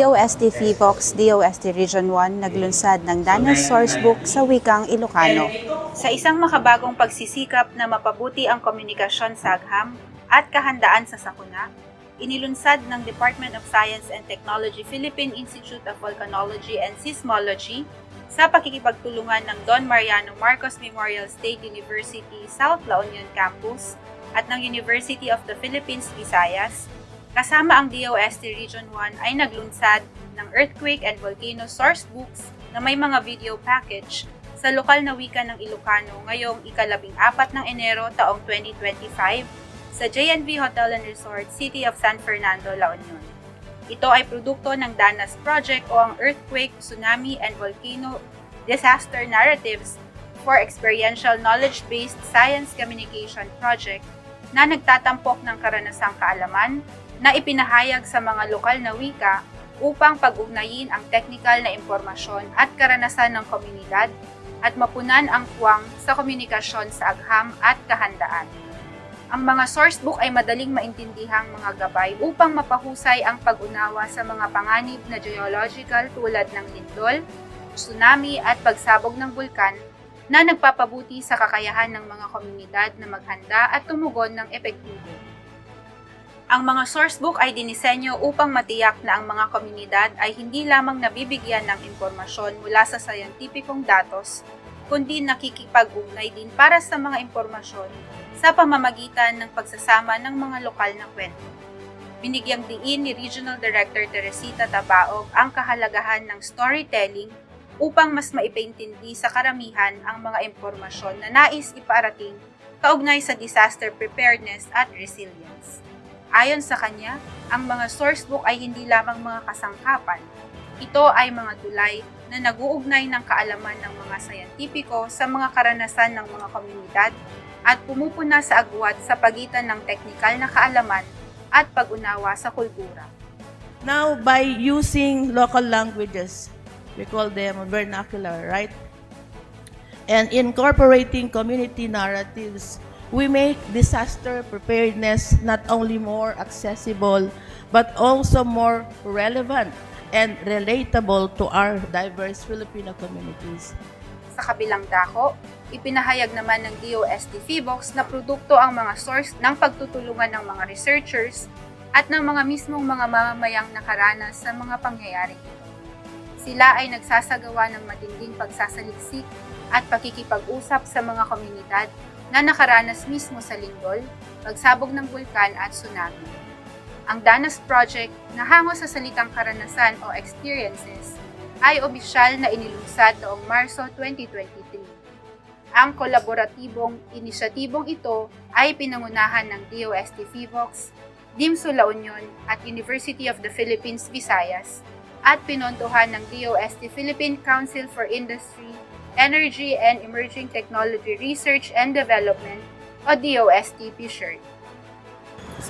DOST Phivox DOST Region 1 naglunsad ng Danas Sourcebook sa wikang Ilocano. Sa isang makabagong pagsisikap na mapabuti ang komunikasyon sa agham at kahandaan sa sakuna, inilunsad ng Department of Science and Technology Philippine Institute of Volcanology and Seismology sa pakikipagtulungan ng Don Mariano Marcos Memorial State University South La Union Campus at ng University of the Philippines Visayas, kasama ang DOST Region 1 ay naglunsad ng Earthquake and Volcano Sourcebooks na may mga video package sa lokal na wika ng Ilocano ngayong ika-14 ng Enero taong 2025 sa J&V Hotel and Resort, City of San Fernando, La Union. Ito ay produkto ng DANAS Project o ang Earthquake, Tsunami, and Volcano Disaster Narratives for Experiential Knowledge-Based Science Communication Project na nagtatampok ng karanasang kaalaman na ipinahayag sa mga lokal na wika upang pag-ugnayin ang teknikal na impormasyon at karanasan ng komunidad at mapunan ang puwang sa komunikasyon sa agham at kahandaan. Ang mga sourcebook ay madaling maintindihang mga gabay upang mapahusay ang pag-unawa sa mga panganib na geological tulad ng lindol, tsunami at pagsabog ng bulkan na nagpapabuti sa kakayahan ng mga komunidad na maghanda at tumugon ng epektibo. Ang mga sourcebook ay dinisenyo upang matiyak na ang mga komunidad ay hindi lamang nabibigyan ng impormasyon mula sa scientificong datos, kundi nakikipag-ugnay din para sa mga impormasyon sa pamamagitan ng pagsasama ng mga lokal na kwento. Binigyang diin ni Regional Director Teresita Tabaog ang kahalagahan ng storytelling upang mas maipaintindi sa karamihan ang mga impormasyon na nais iparating kaugnay sa disaster preparedness at resilience. Ayon sa kanya, ang mga sourcebook ay hindi lamang mga kasangkapan. Ito ay mga tulay na nag-uugnay ng kaalaman ng mga sayantipiko sa mga karanasan ng mga komunidad at pumupuna sa agwat sa pagitan ng teknikal na kaalaman at pag-unawa sa kultura. Now, by using local languages, we call them vernacular, right? And incorporating community narratives, we make disaster preparedness not only more accessible, but also more relevant and relatable to our diverse Filipino communities. Sa kabilang dako, ipinahayag naman ng DOST Phivox na produkto ang mga source ng pagtutulungan ng mga researchers at ng mga mismong mga mamamayang nakaranas sa mga pangyayari ito. Sila ay nagsasagawa ng matinding pagsasaliksik at pakikipag-usap sa mga komunidad na nakaranas mismo sa lindol, pagsabog ng bulkan at tsunami. Ang DANAS Project na hango sa salitang karanasan o experiences ay opisyal na inilunsad noong Marso 2023. Ang kolaboratibong inisyatibong ito ay pinangunahan ng DOST Phivox, DIMSU La Union at University of the Philippines Visayas at pinondohan ng DOST Philippine Council for Industry, Energy and Emerging Technology Research and Development o DOST PSERD.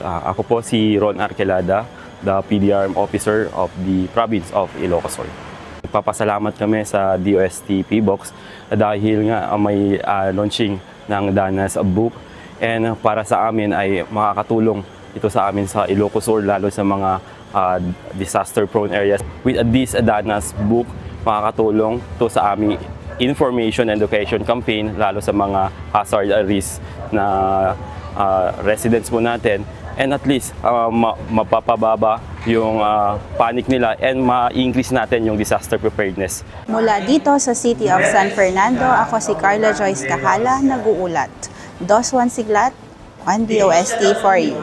Ako po si Ron Arkelada, the PDRM Officer of the Province of Ilocos Sur. Nagpapasalamat kami sa DOST Phivox dahil nga may launching ng DANAS book, and para sa amin ay makakatulong ito sa amin sa Ilocos Sur, lalo sa mga disaster-prone areas. With this DANAS book, makakatulong to sa aming information and education campaign, lalo sa mga hazard risk na residents po natin, and at least mapapababa yung panic nila and ma-increase natin yung disaster preparedness. Mula dito sa City of San Fernando, ako si Carla Joyce Kahala, nag-uulat. 2-1 Siglat, 1 DOST for you.